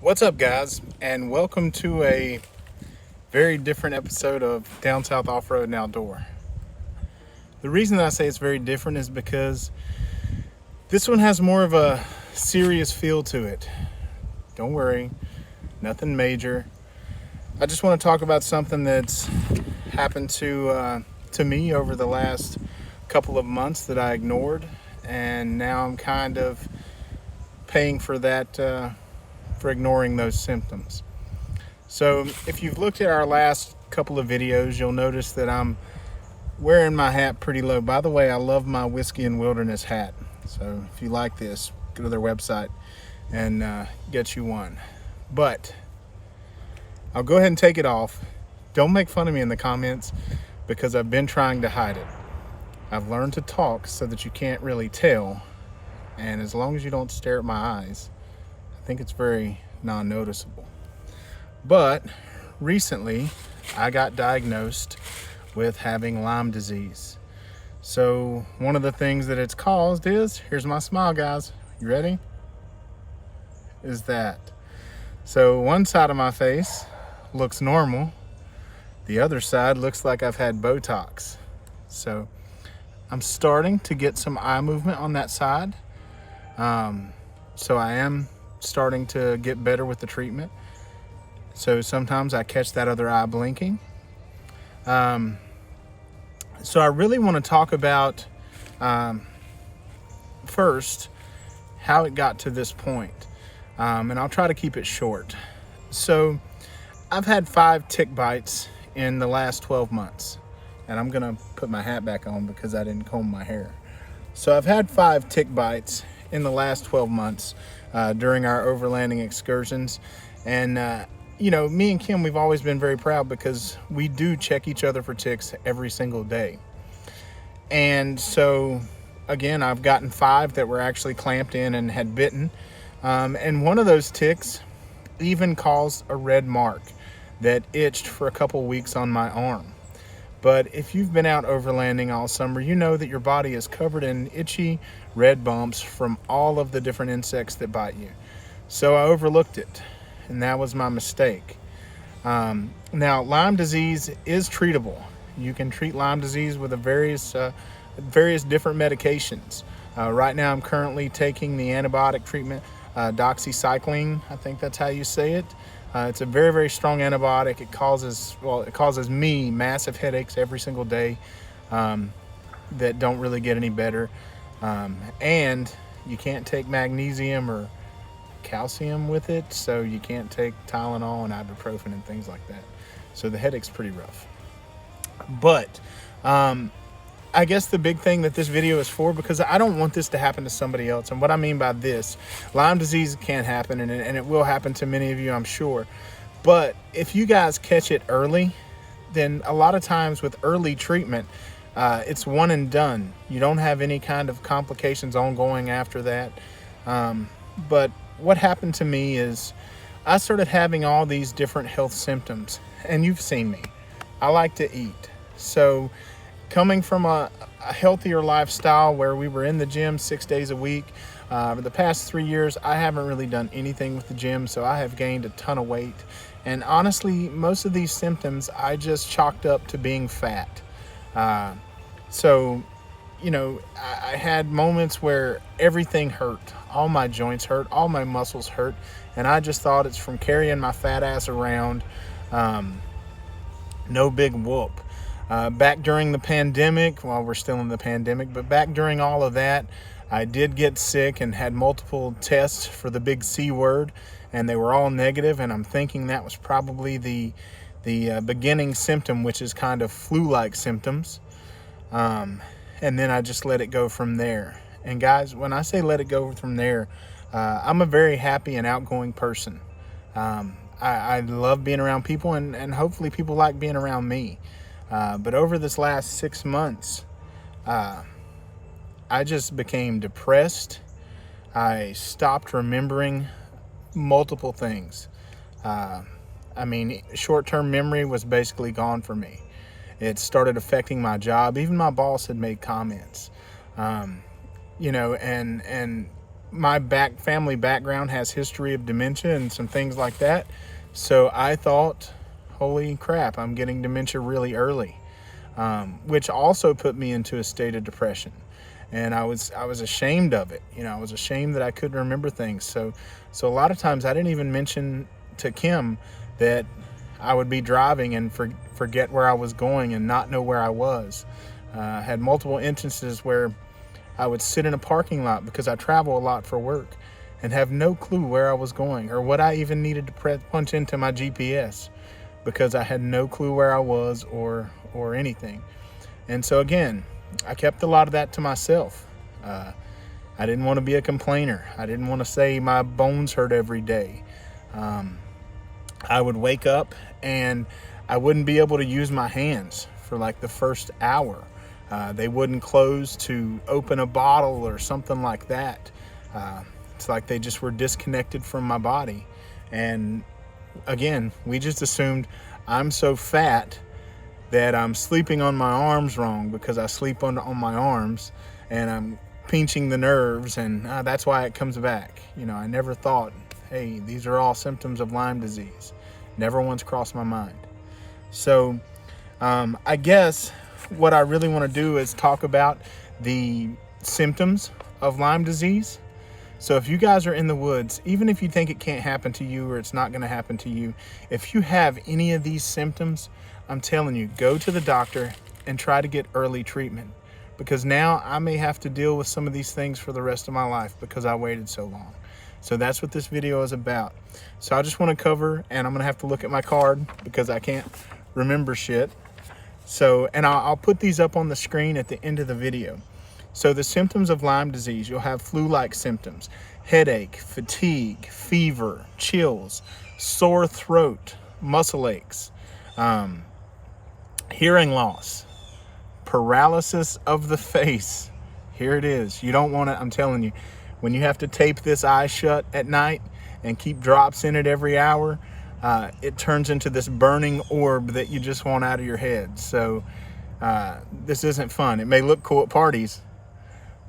What's up, guys, and welcome to a very different episode of Down South Off-Road and Outdoor. The reason that I say it's very different is because this one has more of a serious feel to it. Don't worry, nothing major. I just want to talk about something that's happened to me over the last couple of months that I ignored, and now I'm kind of paying for that, for ignoring those symptoms. So if you've looked at our last couple of videos, you'll notice that I'm wearing my hat pretty low. By the way, I love my Whiskey and Wilderness hat. So if you like this, go to their website and get you one. But I'll go ahead and take it off. Don't make fun of me in the comments because I've been trying to hide it. I've learned to talk so that you can't really tell. And as long as you don't stare at my eyes, I think it's very non-noticeable. But recently, I got diagnosed with having Lyme disease. So one of the things that it's caused is, here's my smile, guys. You ready? Is that. So one side of my face looks normal. The other side looks like I've had Botox. So I'm starting to get some eye movement on that side. So I am starting to get better with the treatment. So sometimes I catch that other eye blinking. So I really want to talk about first how it got to this point. And I'll try to keep it short. So I've had 5 tick bites in the last 12 months. And I'm going to put my hat back on because I didn't comb my hair. So I've had 5 tick bites in the last 12 months during our overlanding excursions. And you know, me and Kim, we've always been very proud because we do check each other for ticks every single day. And so, again, I've gotten 5 that were actually clamped in and had bitten. And one of those ticks even caused a red mark that itched for a couple weeks on my arm. But if you've been out overlanding all summer, you know that your body is covered in itchy red bumps from all of the different insects that bite you. So I overlooked it. And that was my mistake. Now, Lyme disease is treatable. You can treat Lyme disease with various different medications. Right now, I'm currently taking the antibiotic treatment, doxycycline. I think that's how you say it. It's a very, very strong antibiotic. It causes me massive headaches every single day that don't really get any better. And you can't take magnesium or calcium with it, so you can't take Tylenol and ibuprofen and things like that. So the headache's pretty rough. But I guess the big thing that this video is for, because I don't want this to happen to somebody else. And what I mean by this, Lyme disease can happen, and it will happen to many of you, I'm sure. But if you guys catch it early, then a lot of times with early treatment, it's one and done. You don't have any kind of complications ongoing after that. But what happened to me is I started having all these different health symptoms, and you've seen me. I like to eat. So coming from a healthier lifestyle where we were in the gym 6 days a week, for the past 3 years, I haven't really done anything with the gym, so I have gained a ton of weight. And honestly, most of these symptoms I just chalked up to being fat. So you know, I had moments where everything hurt. All my joints hurt, all my muscles hurt, and I just thought it's from carrying my fat ass around. No big whoop. Back during the pandemic, well, we're still in the pandemic, but back during all of that, I did get sick and had multiple tests for the big C word, and they were all negative, and I'm thinking that was probably the beginning symptom, which is kind of flu-like symptoms. And then I just let it go from there. And guys, when I say let it go from there, I'm a very happy and outgoing person. I love being around people, and hopefully people like being around me. But over this last 6 months, I just became depressed. I stopped remembering multiple things. I mean, short-term memory was basically gone for me. It started affecting my job. Even my boss had made comments, you know, and my family background has history of dementia and some things like that. So I thought, holy crap, I'm getting dementia really early, which also put me into a state of depression. And I was ashamed of it. I was ashamed that I couldn't remember things. So a lot of times I didn't even mention to Kim that I would be driving and forget where I was going and not know where I was. I had multiple instances where I would sit in a parking lot, because I travel a lot for work, and have no clue where I was going or what I even needed to punch into my GPS, because I had no clue where I was or anything. And so again, I kept a lot of that to myself. I didn't want to be a complainer. I didn't want to say my bones hurt every day. I would wake up and I wouldn't be able to use my hands for like the first hour. They wouldn't close to open a bottle or something like that. It's like they just were disconnected from my body. And again, we just assumed I'm so fat that I'm sleeping on my arms wrong, because I sleep on my arms and I'm pinching the nerves, and that's why it comes back. I never thought, hey, these are all symptoms of Lyme disease. Never once crossed my mind. So I guess what I really want to do is talk about the symptoms of Lyme disease. So if you guys are in the woods, even if you think it can't happen to you or it's not going to happen to you, if you have any of these symptoms, I'm telling you, go to the doctor and try to get early treatment, because now I may have to deal with some of these things for the rest of my life because I waited so long. So that's what this video is about. So I just want to cover, and I'm going to have to look at my card because I can't remember shit. So, and I'll put these up on the screen at the end of the video. So the symptoms of Lyme disease: you'll have flu-like symptoms, headache, fatigue, fever, chills, sore throat, muscle aches, hearing loss, paralysis of the face. Here it is. You don't want to, I'm telling you, when you have to tape this eye shut at night and keep drops in it every hour, it turns into this burning orb that you just want out of your head. So this isn't fun. It may look cool at parties,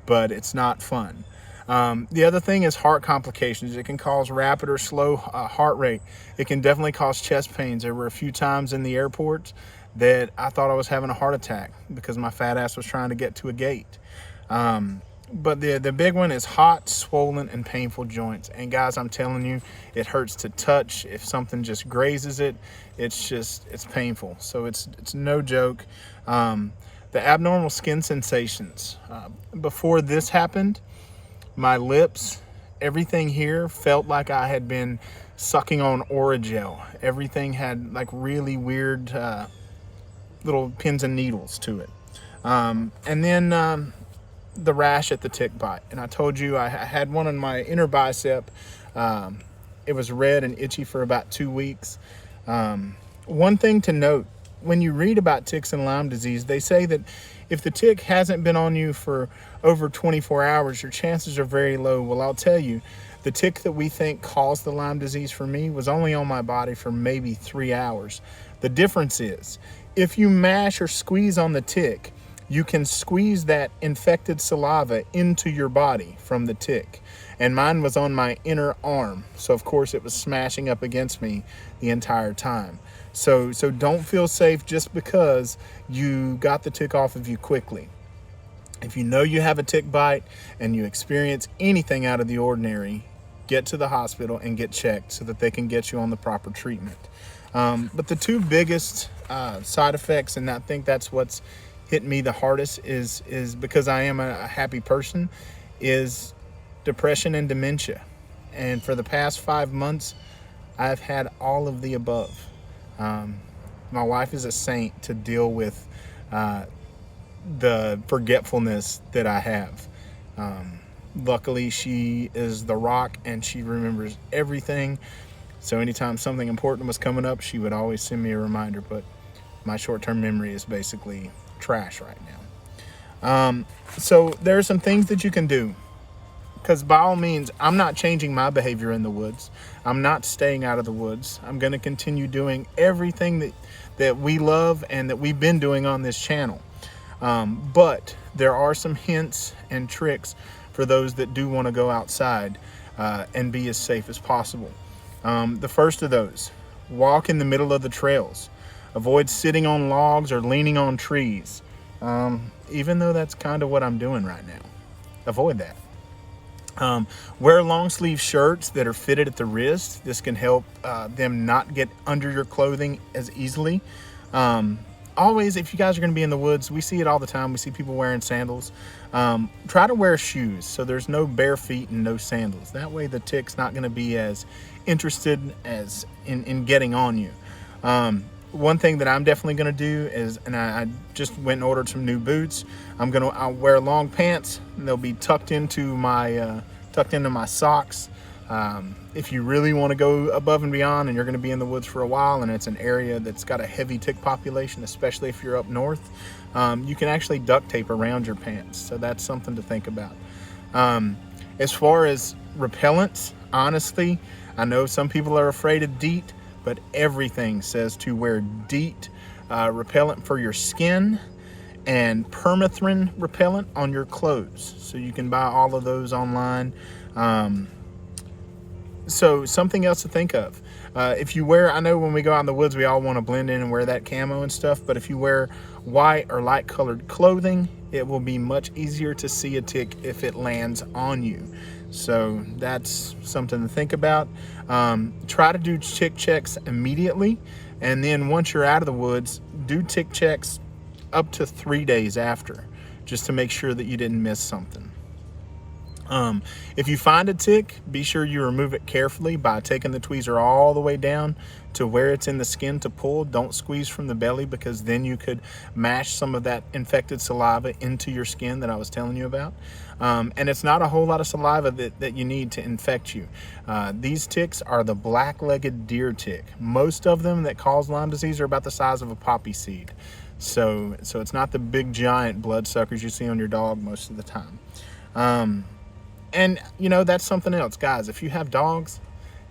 but it's not fun. The other thing is heart complications. It can cause rapid or slow heart rate. It can definitely cause chest pains. There were a few times in the airport that I thought I was having a heart attack because my fat ass was trying to get to a gate. But the big one is hot, swollen, and painful joints. And guys, I'm telling you, it hurts to touch. If something just grazes it, it's painful. So it's no joke. The abnormal skin sensations. Before this happened, my lips, everything here felt like I had been sucking on Orajel. Everything had like really weird little pins and needles to it. And then the rash at the tick bite. And I told you I had one on my inner bicep. It was red and itchy for about 2 weeks. One thing to note, when you read about ticks and Lyme disease, they say that if the tick hasn't been on you for over 24 hours, your chances are very low. Well, I'll tell you, the tick that we think caused the Lyme disease for me was only on my body for maybe 3 hours. The difference is, if you mash or squeeze on the tick, you can squeeze that infected saliva into your body from the tick. And mine was on my inner arm. So of course it was smashing up against me the entire time. So don't feel safe just because you got the tick off of you quickly. If you know you have a tick bite and you experience anything out of the ordinary, get to the hospital and get checked so that they can get you on the proper treatment. But the two biggest side effects, and I think that's what's hit me the hardest, is because I am a happy person, is depression and dementia. And for the past 5 months, I've had all of the above. My wife is a saint to deal with the forgetfulness that I have. Luckily, she is the rock and she remembers everything. So anytime something important was coming up, she would always send me a reminder. But my short-term memory is basically trash right now. So there are some things that you can do, because by all means, I'm not changing my behavior in the woods. I'm not staying out of the woods. I'm going to continue doing everything that we love and that we've been doing on this channel. But there are some hints and tricks for those that do want to go outside and be as safe as possible. The first of those, walk in the middle of the trails. Avoid sitting on logs or leaning on trees, even though that's kind of what I'm doing right now. Avoid that. Wear long sleeve shirts that are fitted at the wrist. This can help them not get under your clothing as easily. Always, if you guys are going to be in the woods, we see it all the time. We see people wearing sandals. Try to wear shoes so there's no bare feet and no sandals. That way the tick's not going to be as interested as in getting on you. One thing that I'm definitely going to do is, and I just went and ordered some new boots. I'll wear long pants, and they'll be tucked into my socks. If you really want to go above and beyond and you're going to be in the woods for a while and it's an area that's got a heavy tick population, especially if you're up north, you can actually duct tape around your pants. So that's something to think about. As far as repellents, honestly, I know some people are afraid of DEET, but everything says to wear DEET repellent for your skin and permethrin repellent on your clothes. So you can buy all of those online. So something else to think of. If you wear, I know when we go out in the woods, we all want to blend in and wear that camo and stuff, but if you wear white or light colored clothing, it will be much easier to see a tick if it lands on you. So that's something to think about. Try to do tick checks immediately. And then once you're out of the woods, do tick checks up to 3 days after, just to make sure that you didn't miss something. If you find a tick, be sure you remove it carefully by taking the tweezer all the way down to where it's in the skin to pull. Don't squeeze from the belly, because then you could mash some of that infected saliva into your skin that I was telling you about. And it's not a whole lot of saliva that you need to infect you. These ticks are the black-legged deer tick. Most of them that cause Lyme disease are about the size of a poppy seed. So it's not the big giant bloodsuckers you see on your dog most of the time. And you know, that's something else, guys. If you have dogs,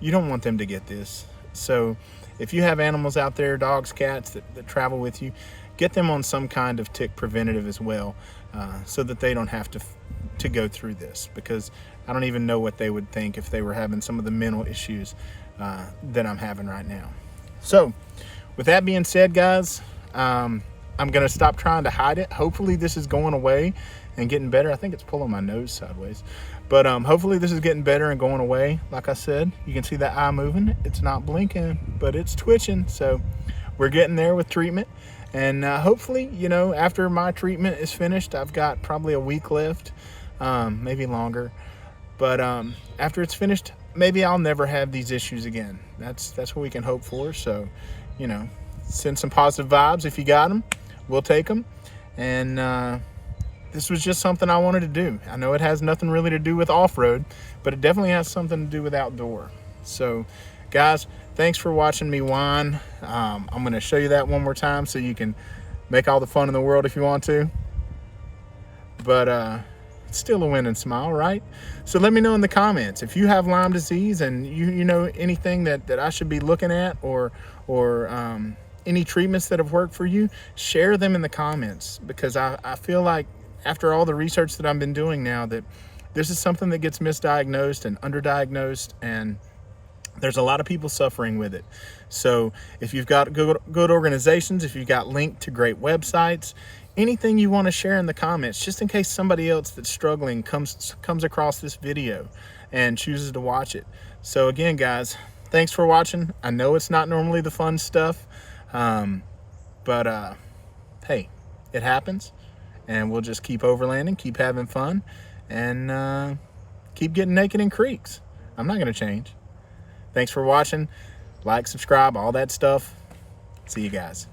you don't want them to get this. So if you have animals out there, dogs, cats that travel with you, get them on some kind of tick preventative as well, so that they don't have to go through this, because I don't even know what they would think if they were having some of the mental issues that I'm having right now. So with that being said, guys, I'm gonna stop trying to hide it. Hopefully this is going away and getting better. I think it's pulling my nose sideways, but hopefully this is getting better and going away. Like I said, you can see that eye moving. It's not blinking, but it's twitching. So we're getting there with treatment. And hopefully, you know, after my treatment is finished, I've got probably a week left, maybe longer. But after it's finished, maybe I'll never have these issues again. That's what we can hope for. So, you know, send some positive vibes. If you got them, we'll take them. And this was just something I wanted to do. I know it has nothing really to do with off-road, but it definitely has something to do with outdoor. So guys, thanks for watching me whine. I'm going to show you that one more time so you can make all the fun in the world if you want to. But it's still a win and smile, right? So let me know in the comments if you have Lyme disease and you know anything that I should be looking at, or any treatments that have worked for you. Share them in the comments, because I feel like after all the research that I've been doing now, that this is something that gets misdiagnosed and underdiagnosed, and there's a lot of people suffering with it. So if you've got good organizations, if you've got linked to great websites, anything you want to share in the comments, just in case somebody else that's struggling comes across this video and chooses to watch it. So again, guys, thanks for watching. I know it's not normally the fun stuff, but hey, it happens. And we'll just keep overlanding, keep having fun, and keep getting naked in creeks. I'm not going to change. Thanks for watching. Like, subscribe, all that stuff. See you guys.